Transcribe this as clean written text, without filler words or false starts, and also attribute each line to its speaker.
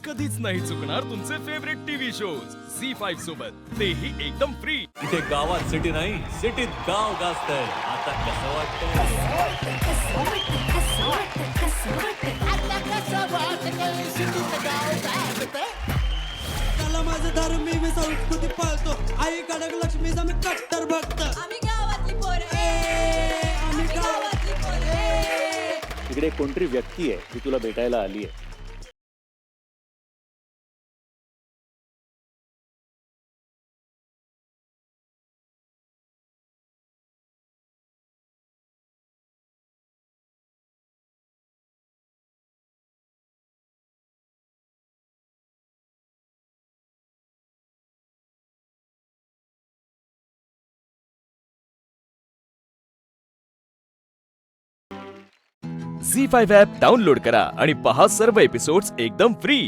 Speaker 1: कधीच नाही चुकणार तुमचे फेवरेट टीव्ही शोज झी5 सोबत, तेही एकदम फ्री।
Speaker 2: इथे गावात सिटी नाही, सिटीत गाव गाजतंय। आता कसं वाटतंय?
Speaker 3: त्याला माझं धर्म मी संस्कृती पाळतो। आईकडे लक्ष्मीचा मी कट्टर भक्त।
Speaker 4: आम्ही गावातली पोरं
Speaker 3: आम्ही
Speaker 4: गावातली पोरं
Speaker 5: इकडे कोणतरी व्यक्ती आहे ती तुला भेटायला आली आहे।
Speaker 1: झी5 ॲप डाउनलोड करा आणि पहा सर्व एपिसोड्स एकदम फ्री।